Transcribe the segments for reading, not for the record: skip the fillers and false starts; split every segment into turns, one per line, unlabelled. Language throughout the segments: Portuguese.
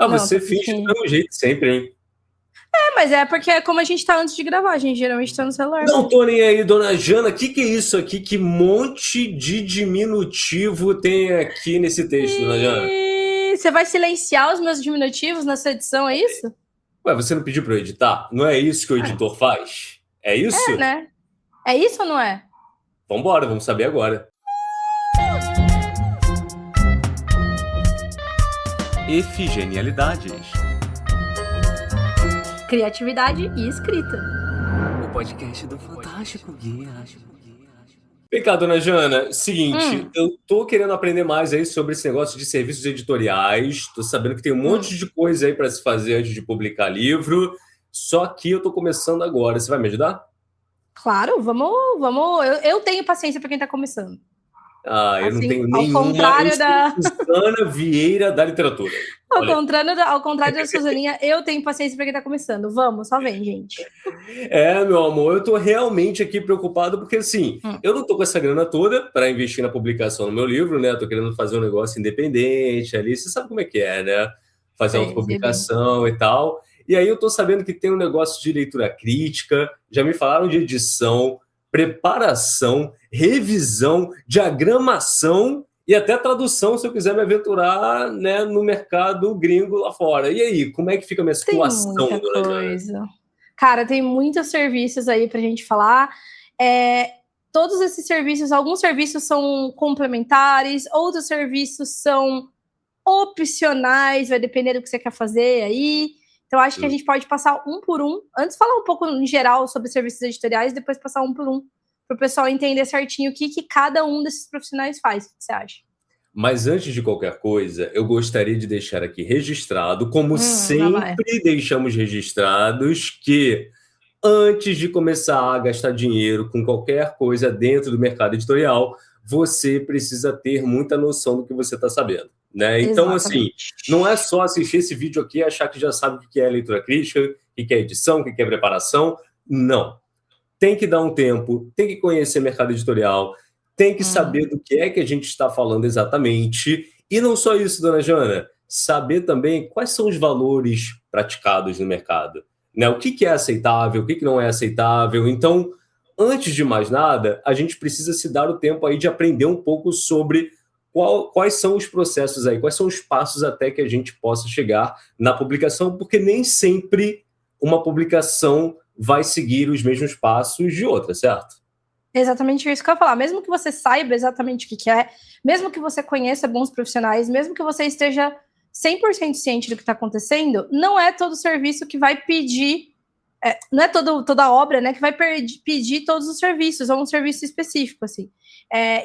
Ah,
Não,
você
tô
finge do
fingindo.
mesmo jeito sempre, hein?
Mas é porque é como a gente tá antes de gravar, a gente geralmente tá no celular
Não
mesmo.
tô nem aí, dona Jana. O que é isso aqui? Que monte de diminutivo tem aqui nesse texto, dona Jana?
E você vai silenciar os meus diminutivos nessa edição, é isso?
Ué, você não pediu pra eu editar? Não é isso que o editor faz? É
É,
isso?
né? É isso ou não é?
Vambora, vamos saber agora. Efigenialidades.
Criatividade e escrita.
O podcast do Fantástico Guia. Vem cá, dona Jana, seguinte, eu tô querendo aprender mais aí sobre esse negócio de serviços editoriais, tô sabendo que tem um monte de coisa aí para se fazer antes de publicar livro, só que eu tô começando agora, você vai me ajudar?
Claro, vamos. Eu tenho paciência para quem tá começando.
Ah, eu não
Assim,
tenho
ao
nenhuma, eu
contrário
sou
da.
Suzana Vieira da literatura. Olha aí.
Ao contrário da Suzaninha, eu tenho paciência para quem tá começando. Vamos, só vem, gente.
É, meu amor, eu tô realmente aqui preocupado porque, assim, eu não tô com essa grana toda para investir na publicação do meu livro, né? Eu tô querendo fazer um negócio independente ali, você sabe como é que é, né? Fazer
Sei bem.
autopublicação e tal. E aí eu tô sabendo que tem um negócio de leitura crítica, já me falaram de edição, preparação, revisão, diagramação e até tradução, se eu quiser me aventurar, né, no mercado gringo lá fora. E aí, como é que fica a minha
Tem
situação,
muita
dona Jana?
coisa. Cara, tem muitos serviços aí pra gente falar. Todos esses serviços, alguns serviços são complementares, outros serviços são opcionais, vai depender do que você quer fazer aí. Então, acho que a gente pode passar um por um. Antes, falar um pouco em geral sobre serviços editoriais, depois passar um por um, para o pessoal entender certinho o que cada um desses profissionais faz. O que você acha?
Mas antes de qualquer coisa, eu gostaria de deixar aqui registrado, como
Lá vai.
sempre deixamos registrados, que antes de começar a gastar dinheiro com qualquer coisa dentro do mercado editorial, você precisa ter muita noção do que você está sabendo, né? Então, assim,
Exatamente.
não é só assistir esse vídeo aqui e achar que já sabe o que é leitura crítica, o que é edição, o que é preparação. Não. Tem que dar um tempo, tem que conhecer mercado editorial, tem que saber do que é que a gente está falando exatamente. E não só isso, dona Jana, saber também quais são os valores praticados no mercado, né? O que é aceitável, o que não é aceitável. Então, antes de mais nada, a gente precisa se dar o tempo aí de aprender um pouco sobre quais são os processos aí, quais são os passos até que a gente possa chegar na publicação, porque nem sempre uma publicação vai seguir os mesmos passos de outra, certo?
Exatamente isso que eu ia falar. Mesmo que você saiba exatamente o que é, mesmo que você conheça bons profissionais, mesmo que você esteja 100% ciente do que está acontecendo, não é todo serviço que vai pedir, não é toda obra, né, que vai pedir todos os serviços, ou um serviço específico, assim.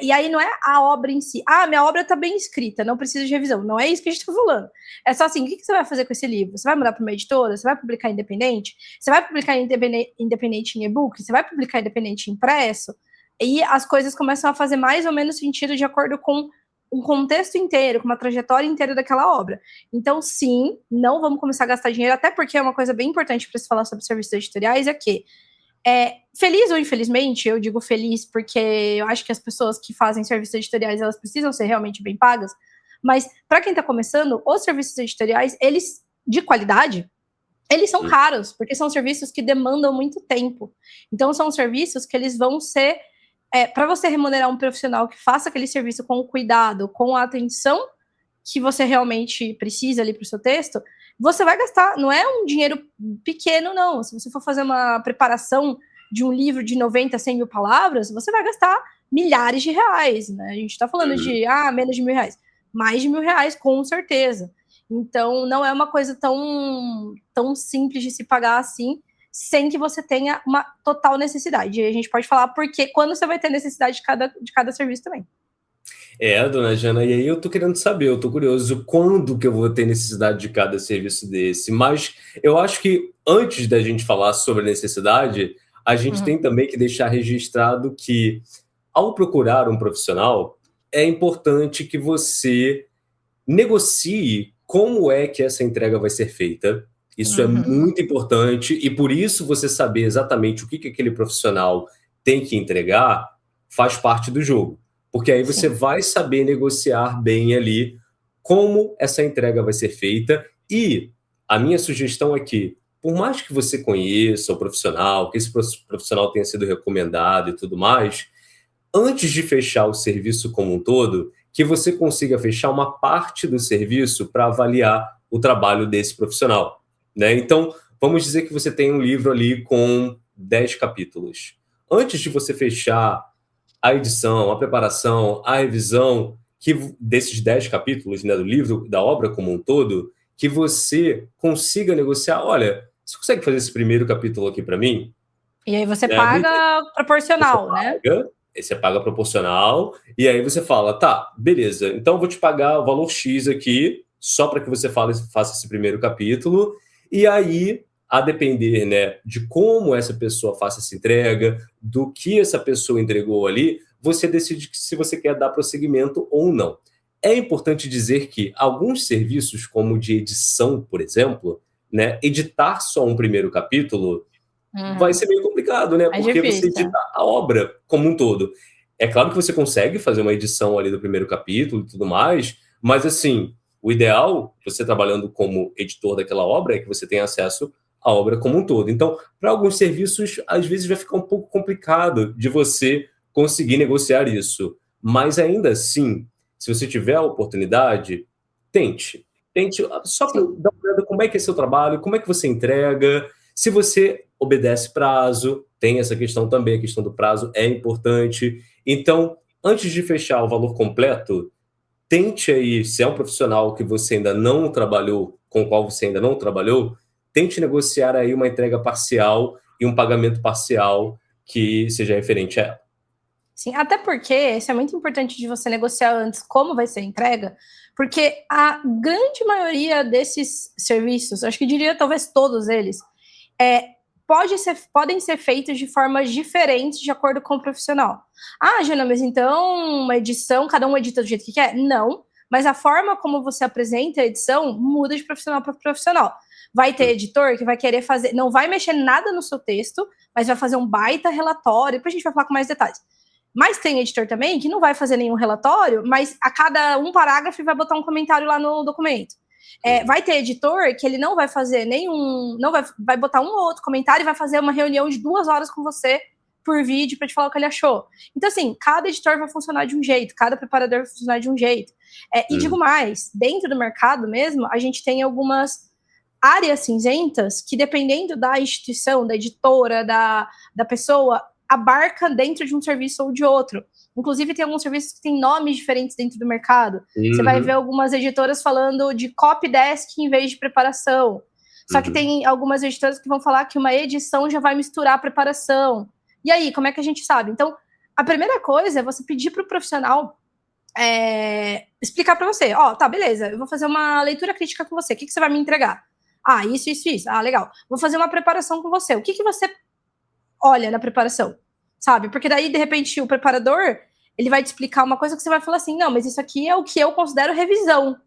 E aí não é a obra em si. Ah, minha obra está bem escrita, não precisa de revisão. Não é isso que a gente está falando. É só assim, o que você vai fazer com esse livro? Você vai mandar para uma editora? Você vai publicar independente? Você vai publicar independente em e-book? Você vai publicar independente impresso? E as coisas começam a fazer mais ou menos sentido de acordo com um contexto inteiro, com uma trajetória inteira daquela obra. Então, sim, não vamos começar a gastar dinheiro, até porque é uma coisa bem importante para se falar sobre serviços editoriais, é que, feliz ou infelizmente, eu digo feliz porque eu acho que as pessoas que fazem serviços editoriais, elas precisam ser realmente bem pagas, mas para quem está começando, os serviços editoriais, eles, de qualidade, eles são caros, porque são serviços que demandam muito tempo. Então, são serviços que eles vão ser para você remunerar um profissional que faça aquele serviço com cuidado, com a atenção que você realmente precisa ali para o seu texto, você vai gastar, não é um dinheiro pequeno, não. Se você for fazer uma preparação de um livro de 90, 100 mil palavras, você vai gastar milhares de reais, né? A gente está falando de, menos de R$ 1.000. Mais de R$ 1.000, com certeza. Então, não é uma coisa tão simples de se pagar assim, sem que você tenha uma total necessidade. E a gente pode falar porque quando você vai ter necessidade de cada serviço também.
Dona Jana, e aí eu tô querendo saber, eu tô curioso quando que eu vou ter necessidade de cada serviço desse, mas eu acho que antes da gente falar sobre a necessidade, a gente tem também que deixar registrado que, ao procurar um profissional, é importante que você negocie como é que essa entrega vai ser feita. Isso é muito importante e por isso você saber exatamente o que aquele profissional tem que entregar faz parte do jogo. Porque aí você vai saber negociar bem ali como essa entrega vai ser feita E a minha sugestão é que, por mais que você conheça o profissional, que esse profissional tenha sido recomendado e tudo mais, antes de fechar o serviço como um todo, que você consiga fechar uma parte do serviço para avaliar o trabalho desse profissional, né? Então, vamos dizer que você tem um livro ali com 10 capítulos. Antes de você fechar a edição, a preparação, a revisão desses 10 capítulos, né, do livro, da obra como um todo, que você consiga negociar, olha, você consegue fazer esse primeiro capítulo aqui para mim?
E aí você paga proporcional, né?
Aí você paga proporcional, e aí você fala, tá, beleza, então eu vou te pagar o valor X aqui, só para que você faça esse primeiro capítulo, e aí, a depender, né, de como essa pessoa faça essa entrega, do que essa pessoa entregou ali, você decide se você quer dar prosseguimento ou não. É importante dizer que alguns serviços, como o de edição, por exemplo, né, editar só um primeiro capítulo vai ser meio complicado, né? Porque você edita a obra como um todo. É claro que você consegue fazer uma edição ali do primeiro capítulo e tudo mais, mas assim, o ideal, você trabalhando como editor daquela obra, é que você tenha acesso à obra como um todo. Então, para alguns serviços, às vezes vai ficar um pouco complicado de você conseguir negociar isso. Mas ainda assim, se você tiver a oportunidade, tente. Tente só para dar uma olhada como é que é seu trabalho, como é que você entrega, se você obedece prazo, tem essa questão também, a questão do prazo é importante. Então, antes de fechar o valor completo, tente aí, se é um profissional que você ainda não trabalhou, com o qual você ainda não trabalhou, tente negociar aí uma entrega parcial e um pagamento parcial que seja referente a ela.
Sim, até porque isso é muito importante de você negociar antes como vai ser a entrega, porque a grande maioria desses serviços, acho que diria talvez todos eles, podem ser feitos de formas diferentes de acordo com o profissional. Ah, Jana, mas então uma edição, cada um edita do jeito que quer? Não, mas a forma como você apresenta a edição muda de profissional para profissional. Vai ter editor que vai querer fazer, não vai mexer nada no seu texto, mas vai fazer um baita relatório, depois a gente vai falar com mais detalhes. Mas tem editor também que não vai fazer nenhum relatório, mas a cada um parágrafo vai botar um comentário lá no documento. Vai ter editor que ele não vai fazer nenhum, não vai botar um ou outro comentário e vai fazer uma reunião de 2 horas com você por vídeo para te falar o que ele achou. Então, assim, cada editor vai funcionar de um jeito, cada preparador vai funcionar de um jeito. E digo mais, dentro do mercado mesmo, a gente tem algumas áreas cinzentas que, dependendo da instituição, da editora, da pessoa, abarca dentro de um serviço ou de outro. Inclusive, tem alguns serviços que têm nomes diferentes dentro do mercado. Você vai ver algumas editoras falando de copy desk em vez de preparação. Só que tem algumas editoras que vão falar que uma edição já vai misturar a preparação. E aí, como é que a gente sabe? Então, a primeira coisa é você pedir para o profissional explicar para você. Tá, beleza, eu vou fazer uma leitura crítica com você. O que você vai me entregar? Ah, isso. Ah, legal. Vou fazer uma preparação com você. O que você olha na preparação, sabe? Porque daí, de repente, o preparador, ele vai te explicar uma coisa que você vai falar assim, não, mas isso aqui é o que eu considero revisão.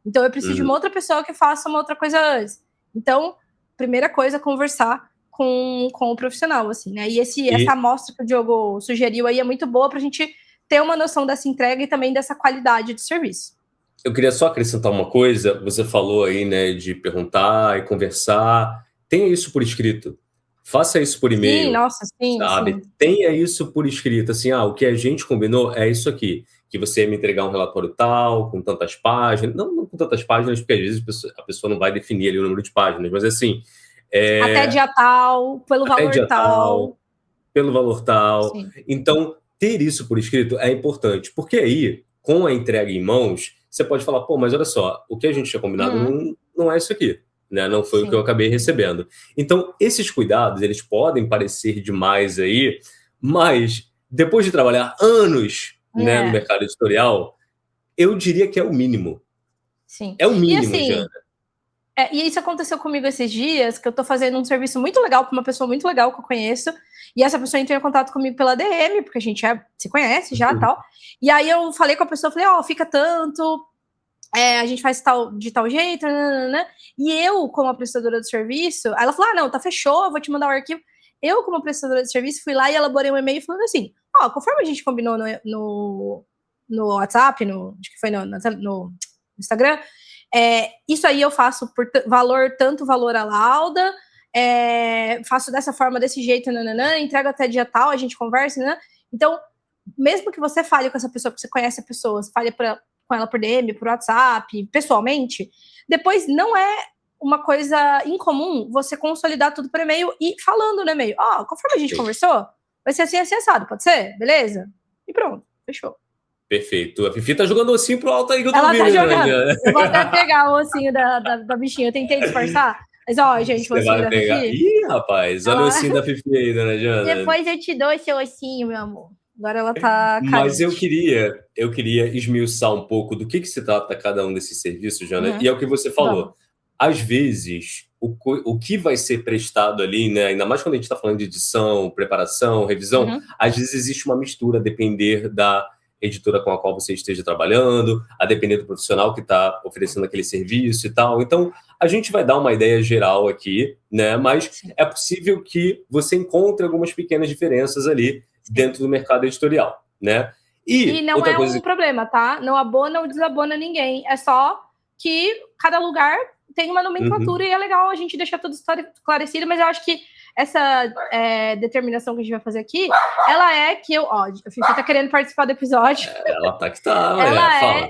Então, eu preciso de uma outra pessoa que faça uma outra coisa antes. Então, primeira coisa, conversar com o profissional, assim, né? E essa amostra que o Diogo sugeriu aí é muito boa pra gente ter uma noção dessa entrega e também dessa qualidade do serviço.
Eu queria só acrescentar uma coisa, você falou aí, né, de perguntar e conversar, tenha isso por escrito. Faça isso por e-mail.
Sim, nossa, sim,
sabe?
sim.
Tenha isso por escrito, assim, o que a gente combinou é isso aqui, que você ia me entregar um relatório tal, com tantas páginas, não com tantas páginas, porque às vezes a pessoa não vai definir ali o número de páginas, mas assim...
até dia tal, pelo valor tal.
Pelo valor tal.
Sim.
Então, ter isso por escrito é importante, porque aí, com a entrega em mãos, você pode falar, pô, mas olha só, o que a gente tinha combinado não é isso aqui. Né? Não foi o que eu acabei recebendo. Então, esses cuidados, eles podem parecer demais aí, mas depois de trabalhar anos né, no mercado editorial, eu diria que é o mínimo.
Sim.
É o mínimo,
e assim,
Jana.
E isso aconteceu comigo esses dias, que eu tô fazendo um serviço muito legal para uma pessoa muito legal que eu conheço, e essa pessoa entrou em contato comigo pela DM, porque a gente se conhece já e tal, e aí eu falei com a pessoa, falei, fica tanto... a gente faz de tal jeito, né? E eu, como a prestadora de serviço, ela falou, não, tá, fechou, eu vou te mandar o arquivo. Eu, como prestadora de serviço, fui lá e elaborei um e-mail falando assim, conforme a gente combinou no WhatsApp, acho que foi no Instagram, Isso aí eu faço por tanto valor à lauda, faço dessa forma, desse jeito, nananã, entrego até dia tal, a gente conversa, né? Então, mesmo que você fale com essa pessoa, porque você conhece a pessoa, você fale com ela por DM, por WhatsApp, pessoalmente, depois não é uma coisa incomum você consolidar tudo por e-mail e falando no e-mail. Conforme a gente conversou, vai ser assim, assado, pode ser? Beleza? E pronto, fechou.
Perfeito. A Fifi tá jogando ossinho pro alto aí que eu tô
Ela
ouvindo.
Tá jogando. Né? Eu vou até pegar o ossinho da bichinha. Eu tentei disfarçar. Mas, gente, o ossinho da Fifi.
Ih, rapaz, olha o ossinho da Fifi aí, dona Jana.
Depois eu te dou esse ossinho, meu amor. Agora ela tá carente.
Mas eu queria esmiuçar um pouco do que se trata cada um desses serviços, Jana. E é o que você falou. Às vezes, o que vai ser prestado ali, né? Ainda mais quando a gente está falando de edição, preparação, revisão, às vezes existe uma mistura a depender da editora com a qual você esteja trabalhando, a depender do profissional que está oferecendo aquele serviço e tal. Então, a gente vai dar uma ideia geral aqui, né? Mas é possível que você encontre algumas pequenas diferenças ali dentro do mercado editorial, né?
E não é um problema, tá? Não abona ou desabona ninguém. É só que cada lugar tem uma nomenclatura e é legal a gente deixar tudo esclarecido, mas eu acho que essa determinação que a gente vai fazer aqui, ela é que a Fifi tá querendo participar do episódio.
Ela tá que tá, fala.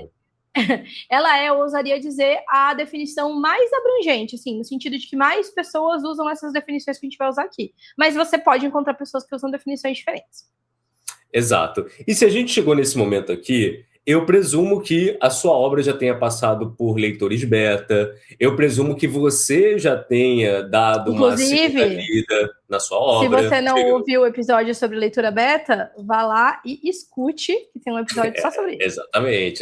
Eu ousaria dizer, a definição mais abrangente, assim, no sentido de que mais pessoas usam essas definições que a gente vai usar aqui. Mas você pode encontrar pessoas que usam definições diferentes.
Exato. E se a gente chegou nesse momento aqui, eu presumo que a sua obra já tenha passado por leitores beta, eu presumo que você já tenha dado uma segunda vida na sua obra.
Se você não ouviu o episódio sobre leitura beta, vá lá e escute, que tem um episódio só sobre isso.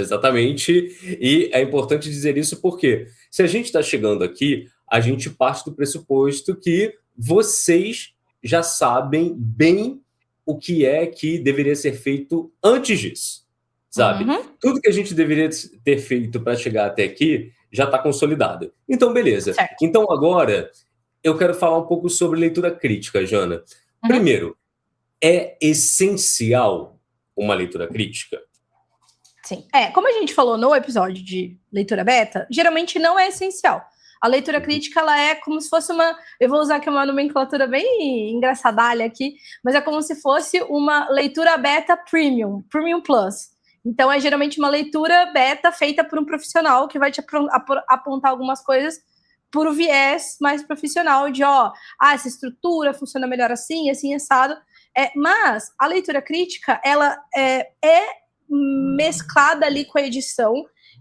Exatamente. E é importante dizer isso porque se a gente está chegando aqui, a gente parte do pressuposto que vocês já sabem bem o que é que deveria ser feito antes disso. Sabe? Tudo que a gente deveria ter feito para chegar até aqui já está consolidado. Então, beleza.
Certo.
Então, agora, eu quero falar um pouco sobre leitura crítica, Jana. Primeiro, é essencial uma leitura crítica?
Sim. Como a gente falou no episódio de leitura beta, geralmente não é essencial. A leitura crítica, ela é como se fosse eu vou usar aqui uma nomenclatura bem engraçadalha aqui, mas é como se fosse uma leitura beta Premium Plus. Então, é geralmente uma leitura beta feita por um profissional que vai te apontar algumas coisas por um viés mais profissional de, essa estrutura funciona melhor assim, assado. Mas a leitura crítica, ela é mesclada ali com a edição.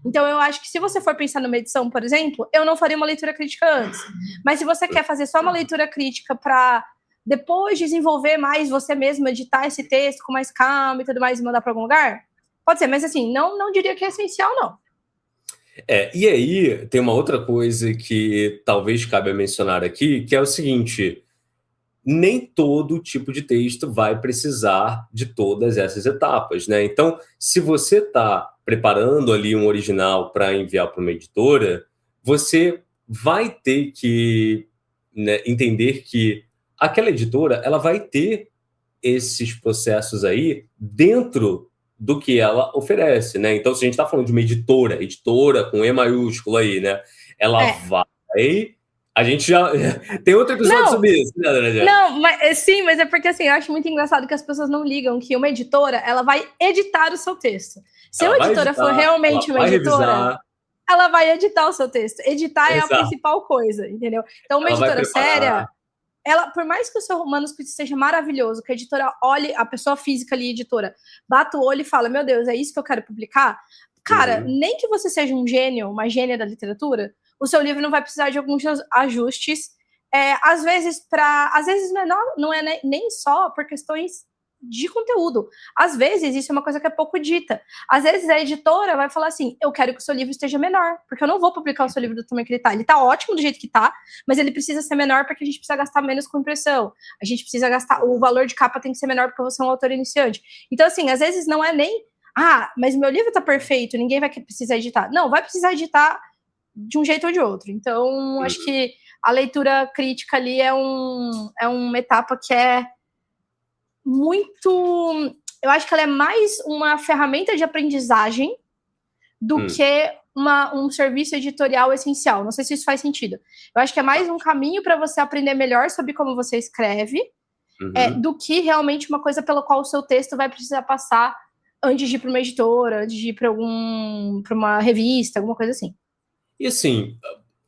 Então, eu acho que se você for pensar numa edição, por exemplo, eu não faria uma leitura crítica antes. Mas se você quer fazer só uma leitura crítica para depois desenvolver mais você mesmo, editar esse texto com mais calma e tudo mais e mandar para algum lugar, pode ser, mas assim, não diria que é essencial, não.
E aí, tem uma outra coisa que talvez cabe mencionar aqui, que é o seguinte: nem todo tipo de texto vai precisar de todas essas etapas, né? Então, se você está preparando ali um original para enviar para uma editora, você vai ter que, né, entender que aquela editora, ela vai ter esses processos aí dentro do que ela oferece, né? Então, se a gente está falando de uma editora com E maiúsculo aí, né? Ela vai... A gente já... Tem outro episódio sobre isso, né, Dona?
Não, mas é porque, assim, eu acho muito engraçado que as pessoas não ligam que uma editora, ela vai editar o seu texto. Se uma editora for realmente uma editora, ela vai editar o seu texto. Editar é a principal coisa, entendeu? Então, uma editora séria... Ela, por mais que o seu manuscrito seja maravilhoso, que a editora olhe, a pessoa física ali, editora, bata o olho e fala, meu Deus, é isso que eu quero publicar? Cara, nem que você seja um gênio, uma gênia da literatura, o seu livro não vai precisar de alguns ajustes, às vezes menor, não é nem só por questões de conteúdo. Às vezes, isso é uma coisa que é pouco dita. Às vezes, a editora vai falar assim, eu quero que o seu livro esteja menor, porque eu não vou publicar o seu livro do tamanho que ele tá. Ele tá ótimo do jeito que tá, mas ele precisa ser menor porque a gente precisa gastar menos com impressão. A gente precisa gastar... O valor de capa tem que ser menor porque você é um autor iniciante. Então, assim, às vezes não é nem... mas meu livro tá perfeito, ninguém vai precisar editar. Não, vai precisar editar de um jeito ou de outro. Então, acho que a leitura crítica ali é uma etapa que é muito... Eu acho que ela é mais uma ferramenta de aprendizagem do que um serviço editorial essencial. Não sei se isso faz sentido. Eu acho que é mais um caminho para você aprender melhor sobre como você escreve, do que realmente uma coisa pela qual o seu texto vai precisar passar antes de ir para uma editora, antes de ir para uma revista, alguma coisa assim.
E assim,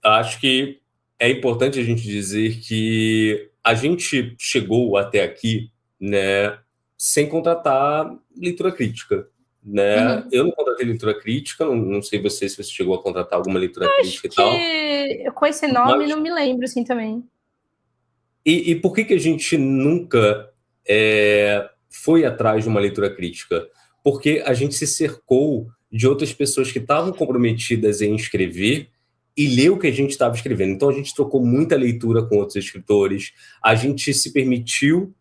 acho que é importante a gente dizer que a gente chegou até aqui, né, sem contratar leitura crítica, né? Eu não contratei leitura crítica, não sei se você chegou a contratar alguma leitura crítica e tal.
Acho que com esse nome não me lembro, assim, também.
E por que a gente nunca foi atrás de uma leitura crítica? Porque a gente se cercou de outras pessoas que estavam comprometidas em escrever e ler o que a gente estava escrevendo. Então, a gente trocou muita leitura com outros escritores, a gente se permitiu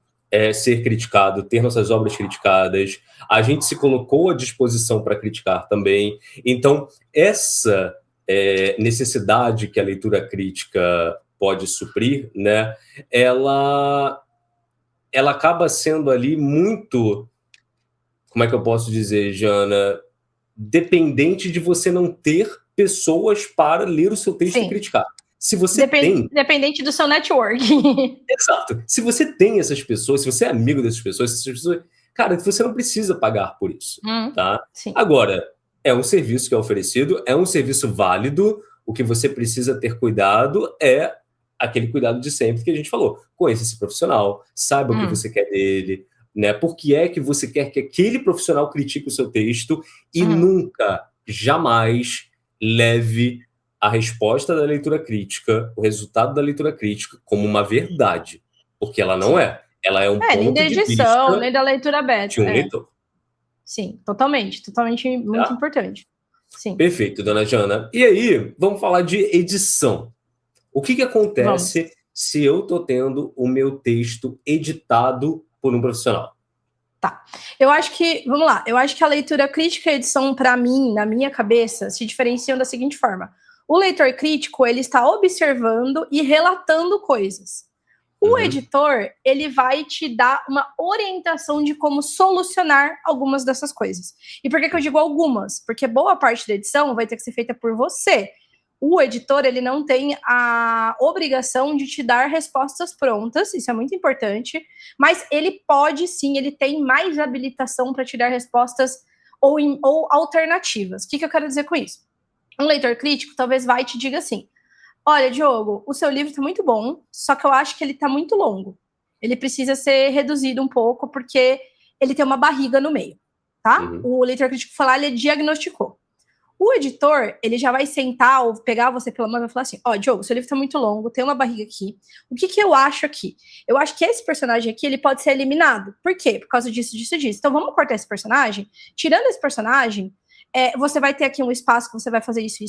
ser criticado, ter nossas obras criticadas, a gente se colocou à disposição para criticar também. Então, essa necessidade que a leitura crítica pode suprir, né, ela acaba sendo ali muito, como é que eu posso dizer, Jana, dependente de você não ter pessoas para ler o seu texto e criticar. Se você tem...
Dependente do seu network.
Exato. Se você tem essas pessoas, se você é amigo dessas pessoas, cara, você não precisa pagar por isso, tá?
Sim.
Agora, é um serviço que é oferecido, é um serviço válido, o que você precisa ter cuidado é aquele cuidado de sempre que a gente falou. Conheça esse profissional, saiba o que você quer dele, né? Por que é que você quer que aquele profissional critique o seu texto e nunca, jamais leve a resposta da leitura crítica, o resultado da leitura crítica, como uma verdade. Porque ela não é. Ela é um ponto
nem da edição,
de vista
nem da leitura beta.
de um leitor.
Sim, totalmente muito importante. Sim.
Perfeito, dona Jana. E aí, vamos falar de edição. O que acontece se eu estou tendo o meu texto editado por um profissional?
Tá. Eu acho que, vamos lá, eu acho que a leitura crítica e a edição, para mim, na minha cabeça, se diferenciam da seguinte forma. O leitor crítico, ele está observando e relatando coisas. O editor, ele vai te dar uma orientação de como solucionar algumas dessas coisas. E por que eu digo algumas? Porque boa parte da edição vai ter que ser feita por você. O editor, ele não tem a obrigação de te dar respostas prontas, isso é muito importante, mas ele pode sim, ele tem mais habilitação para te dar respostas ou alternativas. O que eu quero dizer com isso? Um leitor crítico talvez vai e te diga assim: olha, Diogo, o seu livro está muito bom, só que eu acho que ele está muito longo. Ele precisa ser reduzido um pouco, porque ele tem uma barriga no meio, tá? O leitor crítico foi lá, ele diagnosticou. O editor, ele já vai sentar ou pegar você pela mão e vai falar assim: ó, Diogo, seu livro tá muito longo, tem uma barriga aqui. O que eu acho aqui? Eu acho que esse personagem aqui, ele pode ser eliminado. Por quê? Por causa disso. Então vamos cortar esse personagem. Tirando esse personagem, você vai ter aqui um espaço que você vai fazer isso.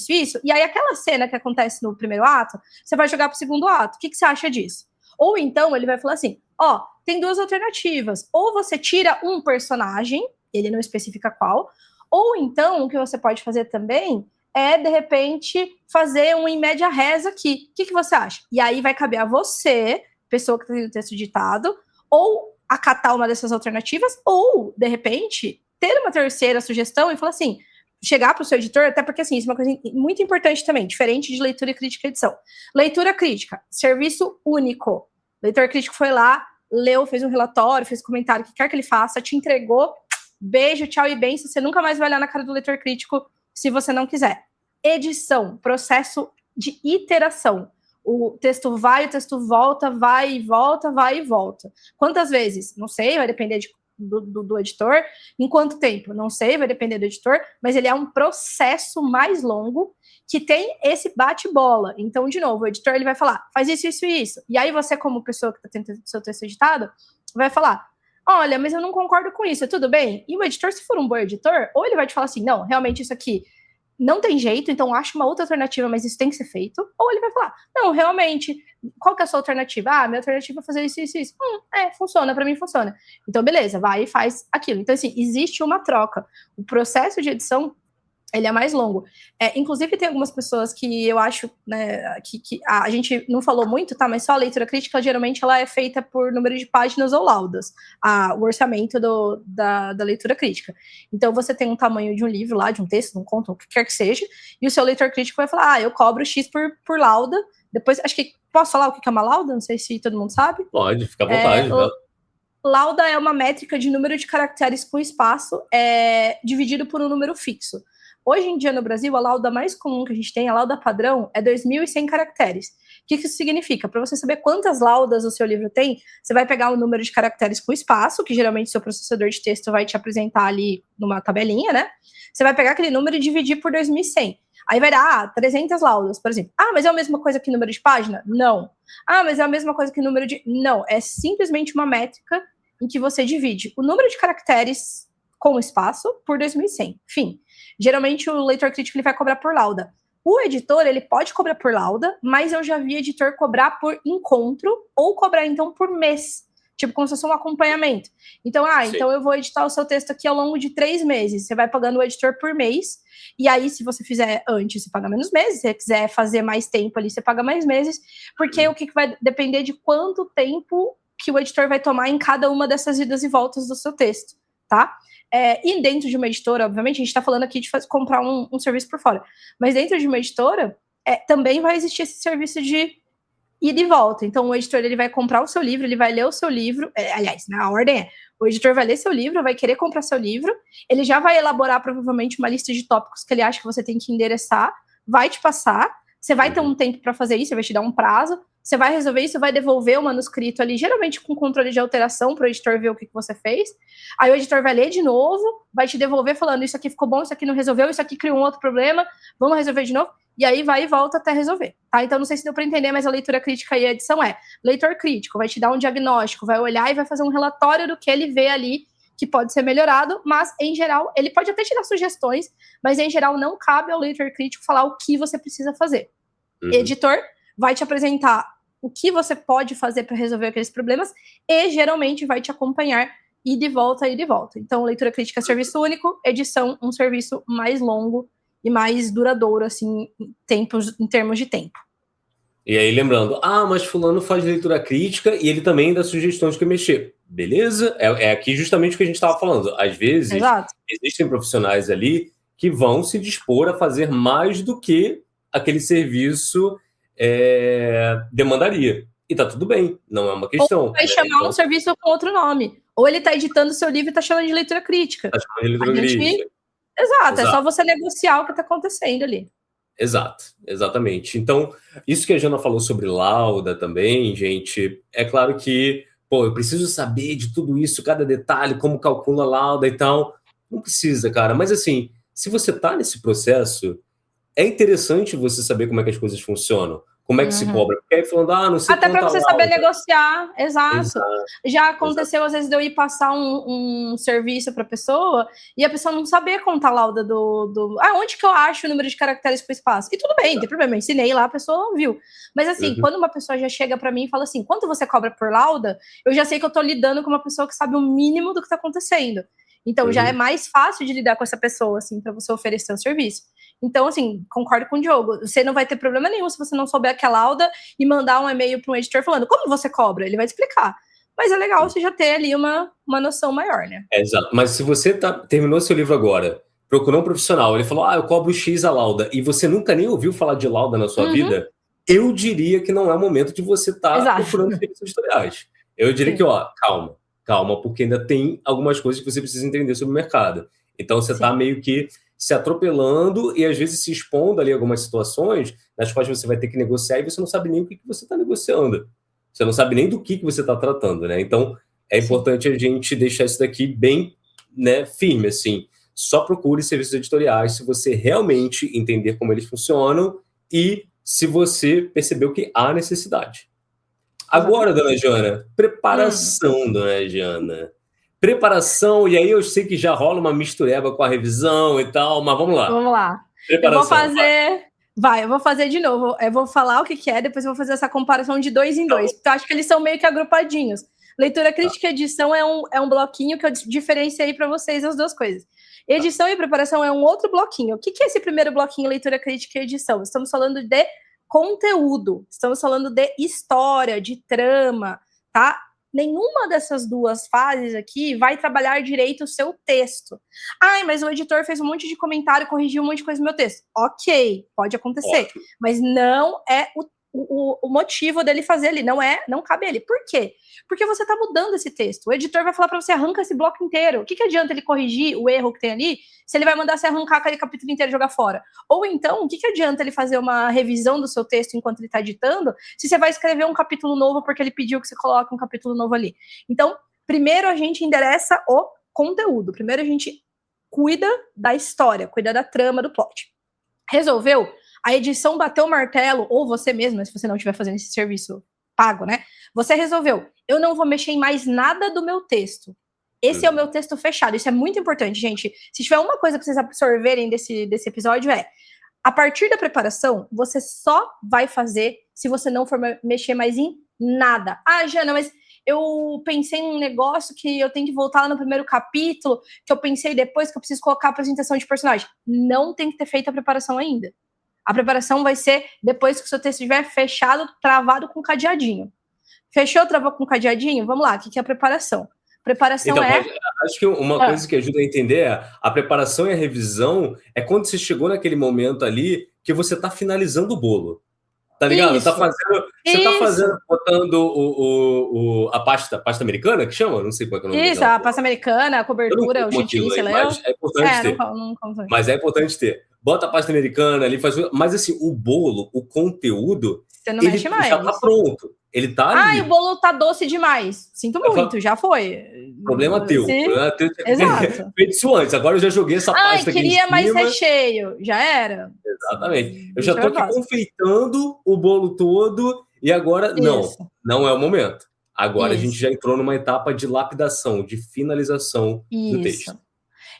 E aí aquela cena que acontece no primeiro ato, você vai jogar pro segundo ato. O que você acha disso? Ou então ele vai falar assim: ó, tem duas alternativas. Ou você tira um personagem, ele não especifica qual. Ou então, o que você pode fazer também é, de repente, fazer um em média res aqui. O que você acha? E aí vai caber a você, pessoa que tem o texto ditado, ou acatar uma dessas alternativas, ou, de repente, ter uma terceira sugestão e falar assim, chegar para o seu editor, até porque, assim, isso é uma coisa muito importante também, diferente de leitura crítica e edição. Leitura crítica, serviço único. O leitor crítico foi lá, leu, fez um relatório, fez um comentário, o que quer que ele faça, te entregou, beijo, tchau e benção, você nunca mais vai olhar na cara do leitor crítico se você não quiser. Edição, processo de iteração. O texto vai, o texto volta, vai e volta, vai e volta. Quantas vezes? Não sei, vai depender do editor. Em quanto tempo? Não sei, vai depender do editor, mas ele é um processo mais longo que tem esse bate-bola. Então, de novo, o editor ele vai falar, faz isso, isso e isso. E aí você, como pessoa que está tendo seu texto editado, vai falar, olha, mas eu não concordo com isso, tudo bem? E o editor, se for um bom editor, ou ele vai te falar assim, não, realmente isso aqui não tem jeito, então acho uma outra alternativa, mas isso tem que ser feito. Ou ele vai falar, não, realmente, qual que é a sua alternativa? Ah, minha alternativa é fazer isso, isso, isso. Funciona, pra mim funciona. Então, beleza, vai e faz aquilo. Então, assim, existe uma troca. O processo de edição Ele é mais longo. Inclusive, tem algumas pessoas que eu acho, né, que a gente não falou muito, tá? Mas só a leitura crítica, geralmente, ela é feita por número de páginas ou laudas, o orçamento da leitura crítica. Então, você tem um tamanho de um livro lá, de um texto, de um conto, o que quer que seja, e o seu leitor crítico vai falar, eu cobro X por lauda. Depois, acho que, posso falar o que é uma lauda? Não sei se todo mundo sabe.
Pode, fica à vontade.
Lauda é uma métrica de número de caracteres com espaço dividido por um número fixo. Hoje em dia, no Brasil, a lauda mais comum que a gente tem, a lauda padrão, é 2.100 caracteres. O que isso significa? Para você saber quantas laudas o seu livro tem, você vai pegar o número de caracteres com espaço, que geralmente seu processador de texto vai te apresentar ali numa tabelinha, né? Você vai pegar aquele número e dividir por 2.100. Aí vai dar 300 laudas, por exemplo. Mas é a mesma coisa que número de página? Não. Mas é a mesma coisa que número de... Não, é simplesmente uma métrica em que você divide o número de caracteres com espaço por 2.100. Fim. Geralmente o leitor crítico ele vai cobrar por lauda. O editor ele pode cobrar por lauda, mas eu já vi editor cobrar por encontro ou cobrar então por mês, tipo como se fosse um acompanhamento. Então, então eu vou editar o seu texto aqui ao longo de 3 meses. Você vai pagando o editor por mês, e aí se você fizer antes, você paga menos meses. Se você quiser fazer mais tempo ali, você paga mais meses, porque o que vai depender de quanto tempo que o editor vai tomar em cada uma dessas idas e voltas do seu texto, tá? E dentro de uma editora, obviamente, a gente está falando aqui de comprar um serviço por fora, mas dentro de uma editora, também vai existir esse serviço de ida e volta. Então, o editor ele vai comprar o seu livro, ele vai ler o seu livro, aliás, na ordem o editor vai ler seu livro, vai querer comprar seu livro, ele já vai elaborar provavelmente uma lista de tópicos que ele acha que você tem que endereçar, vai te passar, você vai ter um tempo para fazer isso, vai te dar um prazo, você vai resolver isso, vai devolver o manuscrito ali, geralmente com controle de alteração para o editor ver o que você fez. Aí o editor vai ler de novo, vai te devolver falando, isso aqui ficou bom, isso aqui não resolveu, isso aqui criou um outro problema, vamos resolver de novo. E aí vai e volta até resolver, tá? Então não sei se deu para entender, mas a leitura crítica e a edição leitor crítico, vai te dar um diagnóstico, vai olhar e vai fazer um relatório do que ele vê ali que pode ser melhorado, mas em geral, ele pode até te dar sugestões, mas em geral não cabe ao leitor crítico falar o que você precisa fazer. Editor vai te apresentar o que você pode fazer para resolver aqueles problemas e geralmente vai te acompanhar ida e volta, ida e volta. Então, leitura crítica é serviço único, edição um serviço mais longo e mais duradouro, assim, em termos de tempo.
E aí, lembrando, mas fulano faz leitura crítica e ele também dá sugestões de que mexer. Beleza? É aqui justamente o que a gente estava falando. Às vezes, existem profissionais ali que vão se dispor a fazer mais do que aquele serviço demandaria. E tá tudo bem, não é uma questão.
Ou vai chamar um serviço com outro nome. Ou ele tá editando o seu livro e tá chamando de leitura crítica.
Tá chamando de leitura crítica.
Exato, é só você negociar o que tá acontecendo ali.
Exatamente. Então, isso que a Jana falou sobre lauda também, gente, é claro que, eu preciso saber de tudo isso, cada detalhe, como calcula a lauda e tal. Não precisa, cara. Mas assim, se você tá nesse processo, é interessante você saber como é que as coisas funcionam, como é que se cobra. Porque aí falando, não sei
até para você saber negociar, exato. Já aconteceu, às vezes, de eu ir passar um serviço para a pessoa e a pessoa não saber contar a lauda onde que eu acho o número de caracteres por espaço? E tudo bem, não tem problema, eu ensinei lá, a pessoa viu. Mas assim, quando uma pessoa já chega para mim e fala assim, quanto você cobra por lauda? Eu já sei que eu tô lidando com uma pessoa que sabe o mínimo do que tá acontecendo. Então, já é mais fácil de lidar com essa pessoa, assim, para você oferecer o serviço. Então, assim, concordo com o Diogo. Você não vai ter problema nenhum se você não souber aquela lauda e mandar um e-mail para um editor falando como você cobra. Ele vai te explicar. Mas é legal você já ter ali uma noção maior, né?
Exato. Mas se você terminou seu livro agora, procurou um profissional, ele falou, eu cobro X a lauda, e você nunca nem ouviu falar de lauda na sua vida, eu diria que não é o momento de você estar procurando serviços editoriais. Eu diria que, calma, porque ainda tem algumas coisas que você precisa entender sobre o mercado. Então, você está meio que se atropelando e, às vezes, se expondo ali a algumas situações nas quais você vai ter que negociar e você não sabe nem o que você está negociando. Você não sabe nem do que você está tratando, né? Então, é importante a gente deixar isso daqui bem, né, firme, assim. Só procure serviços editoriais se você realmente entender como eles funcionam e se você percebeu que há necessidade. Agora, dona Jana, preparação, dona Jana. Preparação, e aí eu sei que já rola uma mistureba com a revisão e tal, mas vamos lá.
Vamos lá. Preparação, eu vou fazer de novo. Eu vou falar o que é, depois eu vou fazer essa comparação de 2 em 2, porque eu acho que eles são meio que agrupadinhos. Leitura crítica e edição é um bloquinho que eu diferenciei para vocês as duas coisas. Edição e preparação é um outro bloquinho. O que é esse primeiro bloquinho, leitura crítica e edição? Estamos falando de conteúdo, estamos falando de história, de trama, tá? Nenhuma dessas duas fases aqui vai trabalhar direito o seu texto. Ai, mas o editor fez um monte de comentário, corrigiu um monte de coisa no meu texto. Ok, pode acontecer. Ótimo. Mas não é o motivo dele fazer ali, não cabe a ele. Por quê? Porque você está mudando esse texto. O editor vai falar para você, arranca esse bloco inteiro. O que adianta ele corrigir o erro que tem ali, se ele vai mandar você arrancar aquele capítulo inteiro e jogar fora? Ou então, o que adianta ele fazer uma revisão do seu texto enquanto ele está editando, se você vai escrever um capítulo novo porque ele pediu que você coloque um capítulo novo ali? Então, primeiro a gente endereça o conteúdo. Primeiro a gente cuida da história, cuida da trama, do plot. Resolveu? A edição bateu o martelo, ou você mesmo, se você não estiver fazendo esse serviço pago, né? Você resolveu, eu não vou mexer em mais nada do meu texto. Esse é o meu texto fechado. Isso é muito importante, gente. Se tiver uma coisa para vocês absorverem desse episódio a partir da preparação, você só vai fazer se você não for mexer mais em nada. Ah, Jana, mas eu pensei em um negócio que eu tenho que voltar lá no primeiro capítulo, que eu pensei depois que eu preciso colocar a apresentação de personagem. Não tem que ter feito a preparação ainda. A preparação vai ser depois que o seu texto estiver fechado, travado com cadeadinho. Fechou, travou com cadeadinho? Vamos lá, o que é a preparação? Preparação
então, acho que uma coisa que ajuda a entender é a preparação e a revisão é quando você chegou naquele momento ali que você está finalizando o bolo. Tá ligado?
Isso.
Você tá fazendo, botando a pasta americana, que chama? Não sei qual é o nome.
Isso, a pasta americana, a cobertura, o chantilly, você leu?
Mas é importante ter. Mas é importante ter. Bota a pasta americana ali, mas assim, o bolo, o conteúdo,
você não mexe mais.
Já tá pronto. Ele tá ali.
Ai, o bolo tá doce demais. Sinto muito, já foi.
Problema teu.
Exato.
Feito isso antes. Agora eu já joguei essa pasta aqui.
Queria mais recheio. Já era.
Exatamente. Eu já tô aqui confeitando o bolo todo e agora não é o momento. Agora a gente já entrou numa etapa de lapidação, de finalização do texto.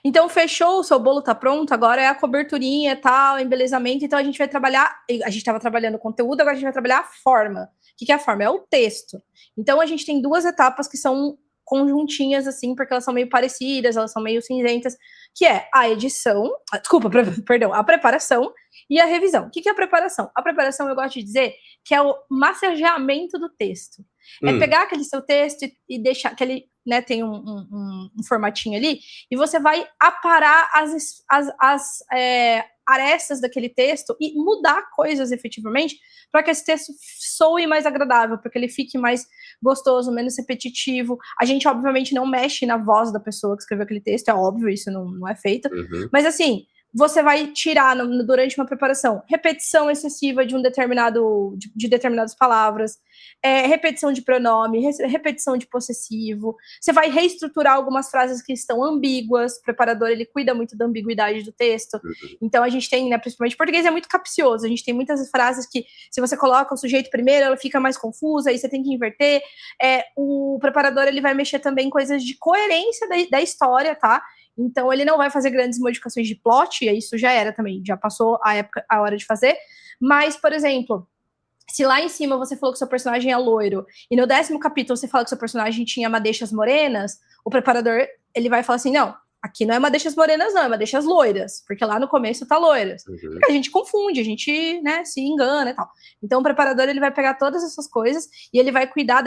Então, fechou, o seu bolo tá pronto, agora é a coberturinha e tal, embelezamento. Então, a gente vai trabalhar, a gente estava trabalhando o conteúdo, agora a gente vai trabalhar a forma. O que é a forma? É o texto. Então, a gente tem duas etapas que são conjuntinhas, assim, porque elas são meio parecidas, elas são meio cinzentas, que é a edição, a preparação e a revisão. O que é a preparação? A preparação, eu gosto de dizer, que é o massageamento do texto. É pegar aquele seu texto e deixar que ele, né, tem um formatinho ali, e você vai aparar as arestas daquele texto e mudar coisas efetivamente para que esse texto soe mais agradável, para que ele fique mais gostoso, menos repetitivo. A gente, obviamente, não mexe na voz da pessoa que escreveu aquele texto, é óbvio, isso não é feito. Mas, assim, você vai tirar durante uma preparação repetição excessiva de de determinadas palavras, repetição de pronome, repetição de possessivo. Você vai reestruturar algumas frases que estão ambíguas. O preparador, ele cuida muito da ambiguidade do texto. Então, a gente tem, né, principalmente, português é muito capcioso. A gente tem muitas frases que, se você coloca o sujeito primeiro, ela fica mais confusa, aí você tem que inverter. O preparador, ele vai mexer também em coisas de coerência da história, tá? Então, ele não vai fazer grandes modificações de plot, e isso já era também, já passou a hora de fazer. Mas, por exemplo, se lá em cima você falou que seu personagem é loiro, e no 10º capítulo você fala que seu personagem tinha madeixas morenas, o preparador, ele vai falar assim, não, aqui não é madeixas morenas não, é madeixas loiras, porque lá no começo tá loiras. Porque a gente confunde, a gente, né, se engana e tal. Então, o preparador, ele vai pegar todas essas coisas e ele vai cuidar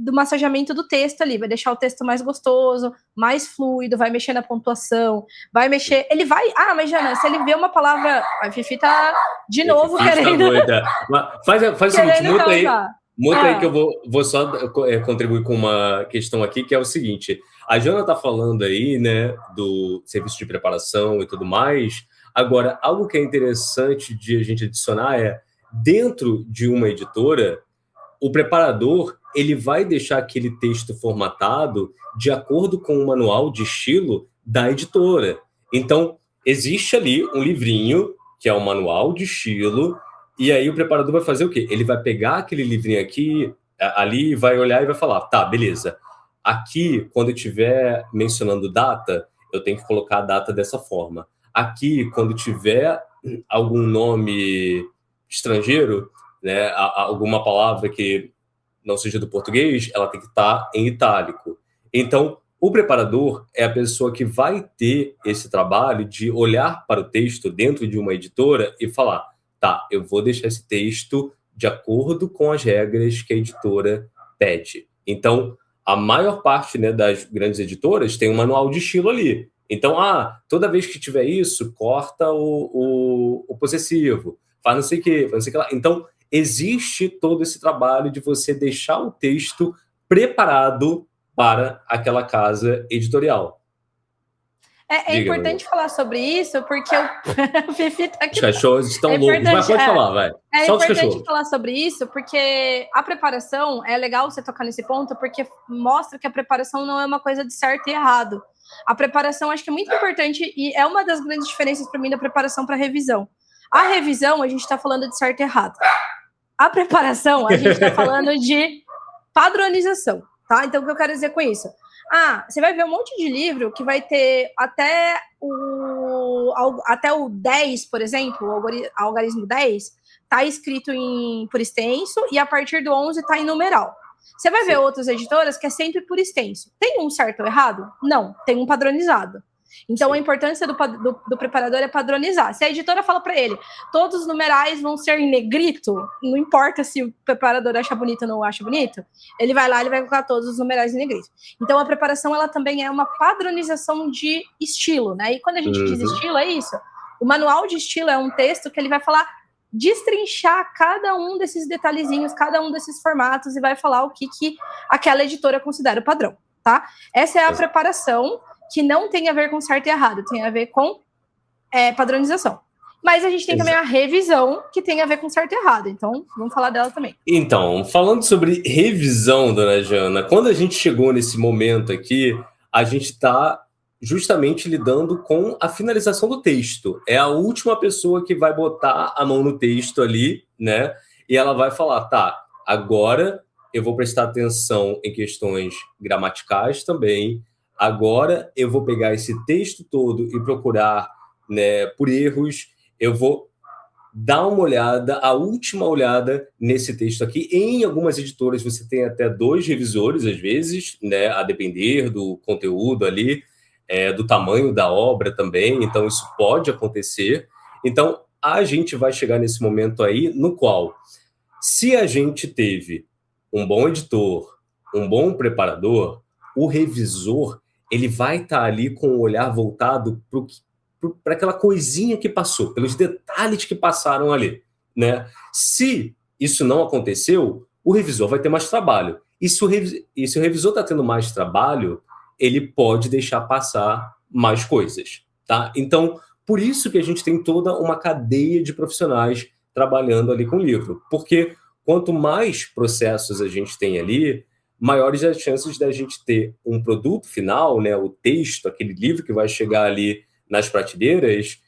do massageamento do texto ali, vai deixar o texto mais gostoso, mais fluido, vai mexer na pontuação, vai mexer, ele vai, mas Jana, se ele vê uma palavra, a Fifi tá de novo querendo...
Faz o seguinte, muta aí que eu vou só contribuir com uma questão aqui, que é o seguinte, a Jana tá falando aí, né, do serviço de preparação e tudo mais, agora, algo que é interessante de a gente adicionar dentro de uma editora, o preparador, ele vai deixar aquele texto formatado de acordo com o manual de estilo da editora. Então, existe ali um livrinho, que é o manual de estilo, e aí o preparador vai fazer o quê? Ele vai pegar aquele livrinho aqui, ali, vai olhar e vai falar, tá, beleza. Aqui, quando eu estiver mencionando data, eu tenho que colocar a data dessa forma. Aqui, quando tiver algum nome estrangeiro, né, alguma palavra que não seja do português, ela tem que estar em itálico. Então, o preparador é a pessoa que vai ter esse trabalho de olhar para o texto dentro de uma editora e falar, tá, eu vou deixar esse texto de acordo com as regras que a editora pede. Então, a maior parte, né, das grandes editoras tem um manual de estilo ali. Então, toda vez que tiver isso, corta o possessivo, faz não sei o quê, faz não sei o que lá. Então, existe todo esse trabalho de você deixar o texto preparado para aquela casa editorial.
É importante falar sobre isso, porque o Fifi tá aqui.
Os cachorros estão loucos, mas pode falar, vai.
É importante falar sobre isso, porque a preparação, é legal você tocar nesse ponto, porque mostra que a preparação não é uma coisa de certo e errado. A preparação, acho que é muito importante, e é uma das grandes diferenças para mim da preparação para revisão. A revisão, a gente está falando de certo e errado. A preparação, a gente está falando de padronização, tá? Então, o que eu quero dizer com isso? Você vai ver um monte de livro que vai ter até o 10, por exemplo, o algarismo 10, tá escrito por extenso, e a partir do 11 tá em numeral. Você vai ver outras editoras que é sempre por extenso. Tem um certo ou errado? Não, tem um padronizado. Então, a importância do preparador é padronizar. Se a editora fala para ele, todos os numerais vão ser em negrito, não importa se o preparador acha bonito ou não acha bonito, ele vai lá, ele vai colocar todos os numerais em negrito. Então, a preparação, ela também é uma padronização de estilo, né? E quando a gente diz estilo, é isso. O manual de estilo é um texto que ele vai falar, destrinchar cada um desses detalhezinhos, cada um desses formatos, e vai falar o que aquela editora considera o padrão, tá? Essa é a preparação, que não tem a ver com certo e errado, tem a ver com padronização. Mas a gente tem também a revisão, que tem a ver com certo e errado. Então, vamos falar dela também.
Então, falando sobre revisão, dona Jana, quando a gente chegou nesse momento aqui, a gente está justamente lidando com a finalização do texto. É a última pessoa que vai botar a mão no texto ali, né? E ela vai falar, tá, agora eu vou prestar atenção em questões gramaticais também. Agora eu vou pegar esse texto todo e procurar, né, por erros. Eu vou dar uma olhada, a última olhada nesse texto aqui. Em algumas editoras você tem até 2 revisores, às vezes, né, a depender do conteúdo ali, do tamanho da obra também. Então, isso pode acontecer. Então, a gente vai chegar nesse momento aí no qual, se a gente teve um bom editor, um bom preparador, o revisor, ele vai estar ali com o olhar voltado para aquela coisinha que passou, pelos detalhes que passaram ali, né? Se isso não aconteceu, o revisor vai ter mais trabalho. E se o revisor está tendo mais trabalho, ele pode deixar passar mais coisas, tá? Então, por isso que a gente tem toda uma cadeia de profissionais trabalhando ali com o livro. Porque quanto mais processos a gente tem ali, maiores as chances da gente ter um produto final, né, o texto, aquele livro que vai chegar ali nas prateleiras,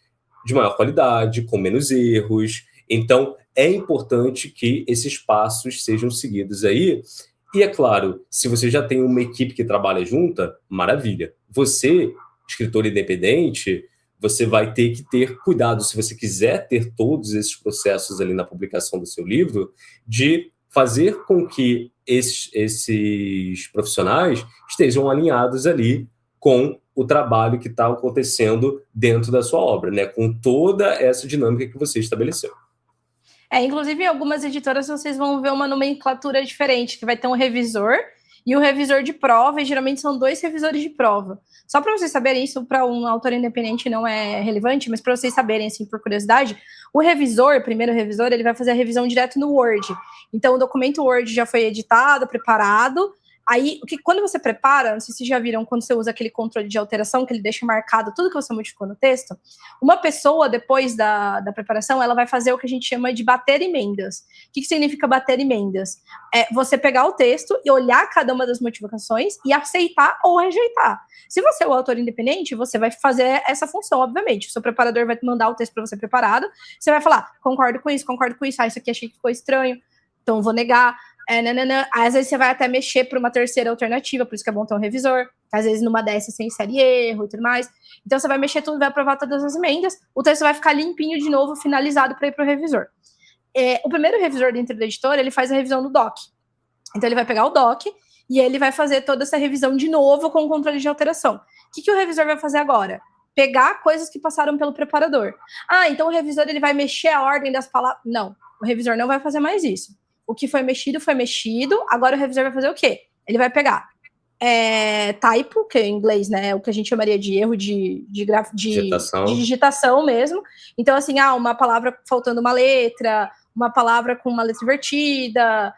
de maior qualidade, com menos erros. Então, é importante que esses passos sejam seguidos aí. E, é claro, se você já tem uma equipe que trabalha junta, maravilha. Você, escritor independente, você vai ter que ter cuidado, se você quiser ter todos esses processos ali na publicação do seu livro, de fazer com que esses profissionais estejam alinhados ali com o trabalho que está acontecendo dentro da sua obra, né? Com toda essa dinâmica que você estabeleceu.
Inclusive, em algumas editoras vocês vão ver uma nomenclatura diferente, que vai ter um revisor e o revisor de prova, e geralmente são 2 revisores de prova. Só para vocês saberem, isso para um autor independente não é relevante, mas para vocês saberem, assim, por curiosidade, o revisor, o primeiro revisor, ele vai fazer a revisão direto no Word. Então, o documento Word já foi editado, preparado. Aí, quando você prepara, não sei se vocês já viram, quando você usa aquele controle de alteração, que ele deixa marcado tudo que você modificou no texto, uma pessoa, depois da preparação, ela vai fazer o que a gente chama de bater emendas. O que significa bater emendas? É você pegar o texto e olhar cada uma das modificações e aceitar ou rejeitar. Se você é o autor independente, você vai fazer essa função, obviamente. O seu preparador vai te mandar o texto para você preparado, você vai falar, concordo com isso, isso aqui achei que ficou estranho, então vou negar. Às vezes você vai até mexer para uma terceira alternativa, por isso que é bom ter um revisor. Às vezes numa dessas você insere erro e tudo mais. Então você vai mexer tudo, vai aprovar todas as emendas, o texto vai ficar limpinho de novo, finalizado para ir para o revisor. O primeiro revisor dentro da editora, ele faz a revisão do doc. Então ele vai pegar o doc e ele vai fazer toda essa revisão de novo com o controle de alteração. O que o revisor vai fazer agora? Pegar coisas que passaram pelo preparador. Então o revisor ele vai mexer a ordem das palavras. Não, o revisor não vai fazer mais isso. O que foi mexido, agora o revisor vai fazer o quê? Ele vai pegar typo, que em inglês, né, é o que a gente chamaria de erro de digitação mesmo. Então, assim, uma palavra faltando uma letra, uma palavra com uma letra invertida,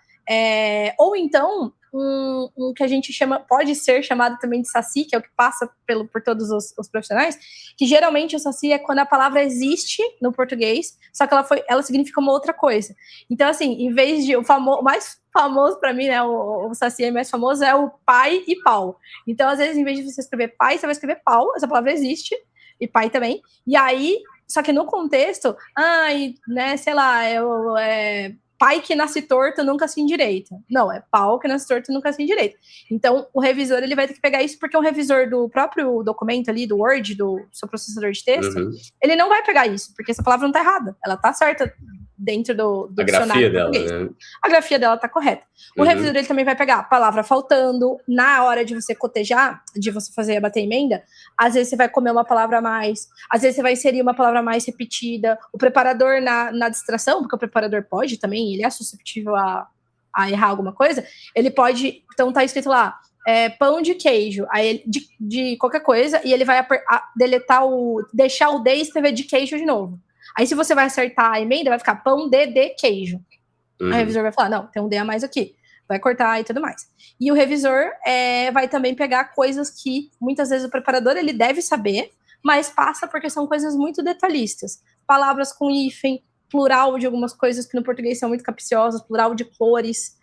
ou então um que a gente chama, pode ser chamado também de saci, que é o que passa por todos os profissionais, que geralmente o saci é quando a palavra existe no português, só que ela significa uma outra coisa. Então, assim, em vez de o mais famoso para mim, né, o saci mais famoso é o pai e pau. Então, às vezes, em vez de você escrever pai, você vai escrever pau, essa palavra existe, e pai também, e aí, só que no contexto, né, sei lá, pai que nasce torto nunca se endireita. Não, é pau que nasce torto nunca se endireita. Então, o revisor ele vai ter que pegar isso, porque o revisor do próprio documento ali, do Word, do seu processador de texto, ele não vai pegar isso, porque essa palavra não tá errada. Ela tá certa dentro do dicionário português. Né? A grafia dela tá correta. O revisor ele também vai pegar a palavra faltando, na hora de você cotejar, de você bater emenda, às vezes você vai comer uma palavra a mais, às vezes você vai inserir uma palavra a mais repetida, o preparador na distração, porque o preparador pode também, ele é susceptível a errar alguma coisa, ele pode, então tá escrito lá, pão de queijo, aí de qualquer coisa, e ele vai deixar o D e escrever de queijo de novo. Aí, se você vai acertar a emenda, vai ficar pão de queijo. Aí o revisor vai falar, não, tem um D a mais aqui. Vai cortar e tudo mais. E o revisor vai também pegar coisas que, muitas vezes, o preparador ele deve saber, mas passa porque são coisas muito detalhistas. Palavras com hífen, plural de algumas coisas que no português são muito capciosas, plural de cores,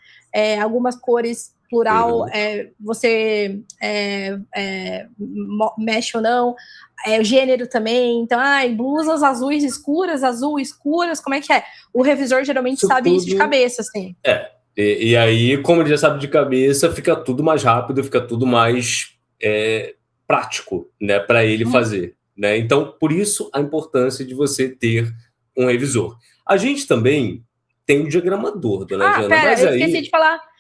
algumas cores, plural, você mexe ou não, gênero também, então, blusas azuis escuras, como é que é? O revisor geralmente isso sabe isso de cabeça, assim.
E aí, como ele já sabe de cabeça, fica tudo mais rápido, fica tudo mais prático, né, para ele fazer, né? Então, por isso a importância de você ter um revisor. A gente também tem um diagramador, dona Jana.
Mas eu esqueci de falar.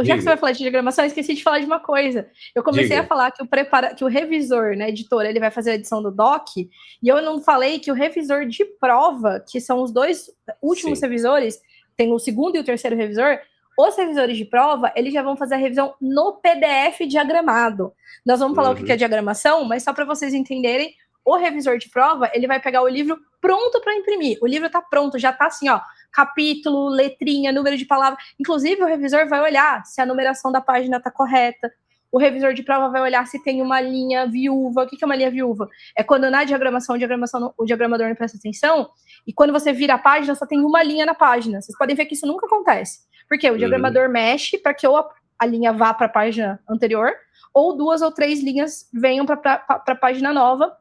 Já que você vai falar de diagramação, eu esqueci de falar de uma coisa. Eu comecei a falar que o revisor, né, editor, ele vai fazer a edição do doc, e eu não falei que o revisor de prova, que são os dois últimos revisores, tem o segundo e o terceiro revisor, os revisores de prova, eles já vão fazer a revisão no PDF diagramado. Nós vamos falar o que é diagramação, mas só para vocês entenderem, o revisor de prova, ele vai pegar o livro pronto para imprimir. O livro está pronto, já está assim, ó, capítulo, letrinha, número de palavras. Inclusive, o revisor vai olhar se a numeração da página está correta. O revisor de prova vai olhar se tem uma linha viúva. O que é uma linha viúva? É quando na diagramação o diagramador não presta atenção, e quando você vira a página, só tem uma linha na página. Vocês podem ver que isso nunca acontece. Porque o diagramador mexe para que ou a linha vá para a página anterior, ou 2 ou 3 linhas venham para a página nova,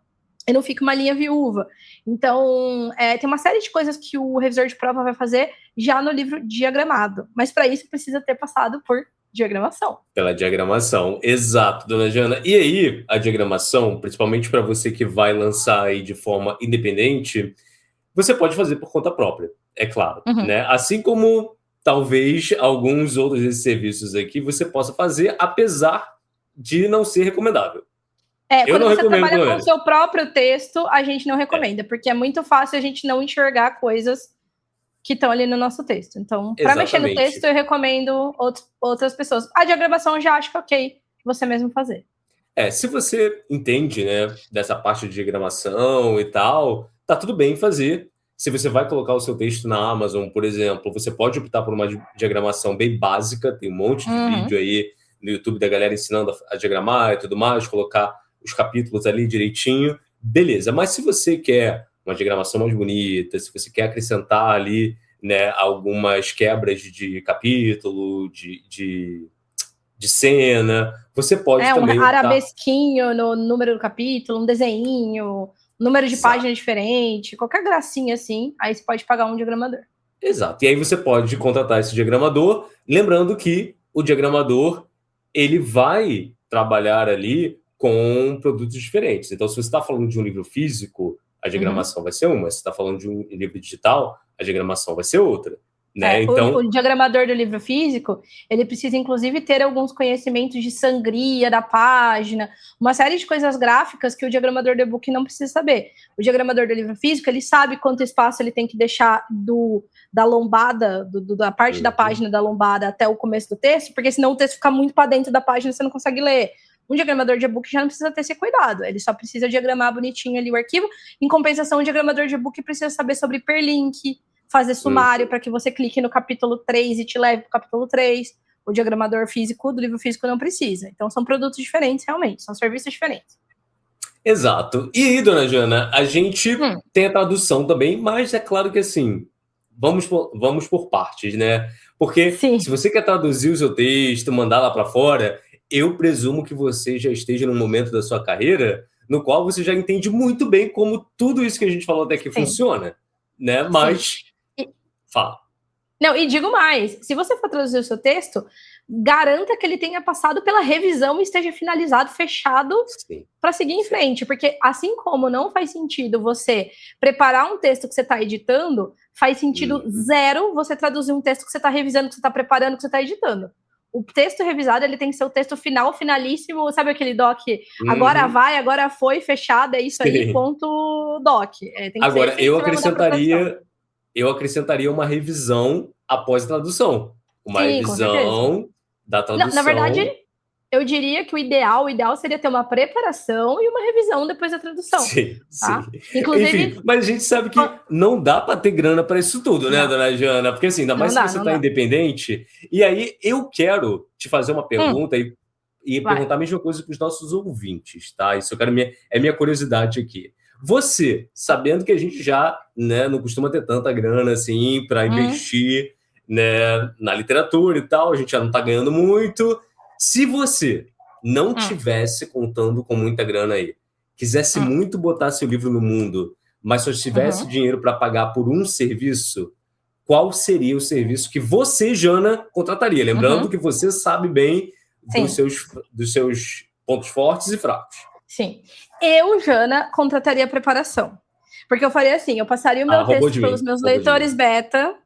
e não fica uma linha viúva. Então, tem uma série de coisas que o revisor de prova vai fazer já no livro diagramado. Mas para isso precisa ter passado por diagramação.
Pela diagramação, exato, dona Jana. E aí, a diagramação, principalmente para você que vai lançar aí de forma independente, você pode fazer por conta própria, é claro. Né? Assim como, talvez, alguns outros desses serviços aqui você possa fazer, apesar de não ser recomendável.
Quando você trabalha com o seu próprio texto, a gente não recomenda, porque é muito fácil a gente não enxergar coisas que estão ali no nosso texto. Então, para mexer no texto, eu recomendo outras pessoas. A diagramação eu já acho que é ok você mesmo fazer.
Se você entende, né, dessa parte de diagramação e tal, tá tudo bem fazer. Se você vai colocar o seu texto na Amazon, por exemplo, você pode optar por uma diagramação bem básica, tem um monte de vídeo aí no YouTube da galera ensinando a diagramar e tudo mais, colocar os capítulos ali direitinho, beleza. Mas se você quer uma diagramação mais bonita, se você quer acrescentar ali, né, algumas quebras de capítulo, de cena, você pode também...
um arabesquinho no número do capítulo, um desenho, número de página diferente, qualquer gracinha assim, aí você pode pagar um diagramador.
Exato. E aí você pode contratar esse diagramador, lembrando que o diagramador, ele vai trabalhar ali com produtos diferentes. Então, se você está falando de um livro físico, a diagramação vai ser uma. Se você está falando de um livro digital, a diagramação vai ser outra. Né?
Então, o diagramador do livro físico, ele precisa, inclusive, ter alguns conhecimentos de sangria da página, uma série de coisas gráficas que o diagramador do e-book não precisa saber. O diagramador do livro físico, ele sabe quanto espaço ele tem que deixar da lombada, da parte da página da lombada até o começo do texto, porque senão o texto fica muito para dentro da página e você não consegue ler. Um diagramador de e-book já não precisa ter esse cuidado, ele só precisa diagramar bonitinho ali o arquivo. Em compensação, o diagramador de e-book precisa saber sobre hiperlink, fazer sumário para que você clique no capítulo 3 e te leve para o capítulo 3. O diagramador físico do livro físico não precisa. Então, são produtos diferentes, realmente. São serviços diferentes.
Exato. E aí, dona Jana, a gente tem a tradução também, mas é claro que, assim, vamos por partes, né? Porque se você quer traduzir o seu texto, mandar lá para fora, eu presumo que você já esteja num momento da sua carreira no qual você já entende muito bem como tudo isso que a gente falou até aqui funciona, né? Mas... Fala.
Não, e digo mais, se você for traduzir o seu texto, garanta que ele tenha passado pela revisão e esteja finalizado, fechado, para seguir em frente, porque assim como não faz sentido você preparar um texto que você está editando, faz sentido zero você traduzir um texto que você está revisando, que você está preparando, que você está editando. O texto revisado, ele tem que ser o texto final, finalíssimo, sabe aquele doc, agora vai, agora foi, fechado, é isso aí, ponto doc. Tem que
agora,
ser
eu acrescentaria uma revisão após a tradução. Uma revisão da tradução.
Não, na verdade, eu diria que o ideal seria ter uma preparação e uma revisão depois da tradução.
Sim.
Inclusive,
enfim, mas a gente sabe que não dá para ter grana para isso tudo, né, dona Jana? Porque assim, ainda mais se você está independente. E aí, eu quero te fazer uma pergunta e perguntar a mesma coisa para os nossos ouvintes, tá? Isso é minha curiosidade aqui. Você, sabendo que a gente já, né, não costuma ter tanta grana assim para investir, né, na literatura e tal, a gente já não está ganhando muito. Se você não tivesse contando com muita grana aí, quisesse muito botar seu livro no mundo, mas só tivesse dinheiro para pagar por um serviço, qual seria o serviço que você, Jana, contrataria? Lembrando que você sabe bem dos seus pontos fortes e fracos.
Sim. Eu, Jana, contrataria a preparação. Porque eu faria assim, eu passaria o meu texto pelos meus leitores beta.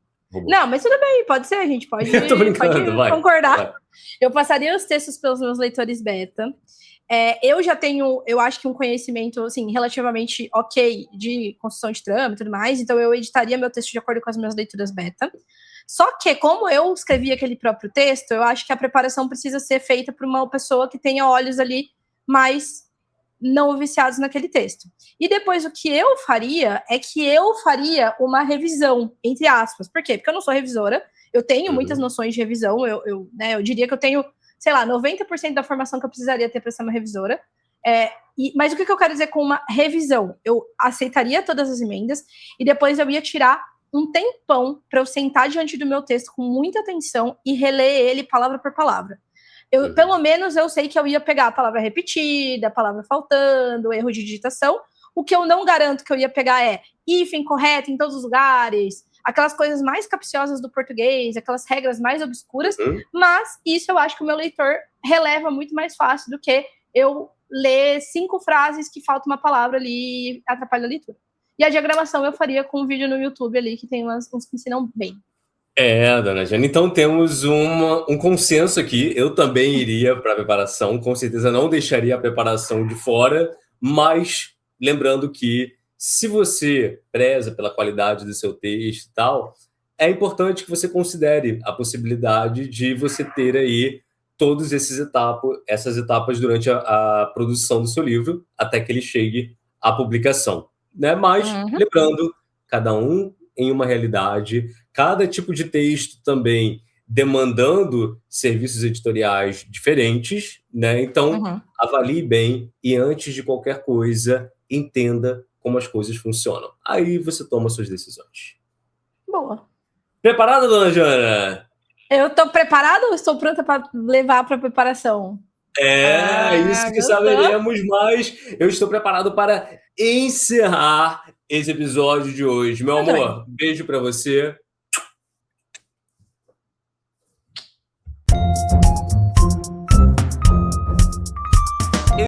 Não, mas tudo bem, pode ser, a gente pode concordar. Vai. Eu passaria os textos pelos meus leitores beta. Eu já tenho, eu acho que um conhecimento, assim, relativamente ok de construção de trama e tudo mais, então eu editaria meu texto de acordo com as minhas leituras beta. Só que, como eu escrevi aquele próprio texto, eu acho que a preparação precisa ser feita por uma pessoa que tenha olhos ali mais não viciados naquele texto. E depois o que eu faria é que eu faria uma revisão, entre aspas. Por quê? Porque eu não sou revisora, eu tenho muitas noções de revisão, eu diria que eu tenho, sei lá, 90% da formação que eu precisaria ter para ser uma revisora. Mas o que eu quero dizer com uma revisão? Eu aceitaria todas as emendas e depois eu ia tirar um tempão para eu sentar diante do meu texto com muita atenção e reler ele palavra por palavra. Pelo menos eu sei que eu ia pegar a palavra repetida, a palavra faltando, erro de digitação. O que eu não garanto que eu ia pegar é hífen correto em todos os lugares, aquelas coisas mais capciosas do português, aquelas regras mais obscuras, mas isso eu acho que o meu leitor releva muito mais fácil do que eu ler 5 frases que falta uma palavra ali e atrapalha a leitura. E a diagramação eu faria com um vídeo no YouTube ali, que tem uns que ensinam bem.
Dona Jana, então temos um consenso aqui. Eu também iria para a preparação, com certeza não deixaria a preparação de fora, mas lembrando que se você preza pela qualidade do seu texto e tal, é importante que você considere a possibilidade de você ter aí todas essas etapas durante a produção do seu livro, até que ele chegue à publicação, né? Mas, lembrando, cada um em uma realidade, cada tipo de texto também demandando serviços editoriais diferentes, né? Então, avalie bem e, antes de qualquer coisa, entenda como as coisas funcionam. Aí você toma suas decisões.
Boa.
Preparada, dona Jana?
Eu estou preparada ou estou pronta para levar para a preparação?
Isso que saberemos, mas eu estou preparado para encerrar esse episódio de hoje. Meu amor, beijo para você.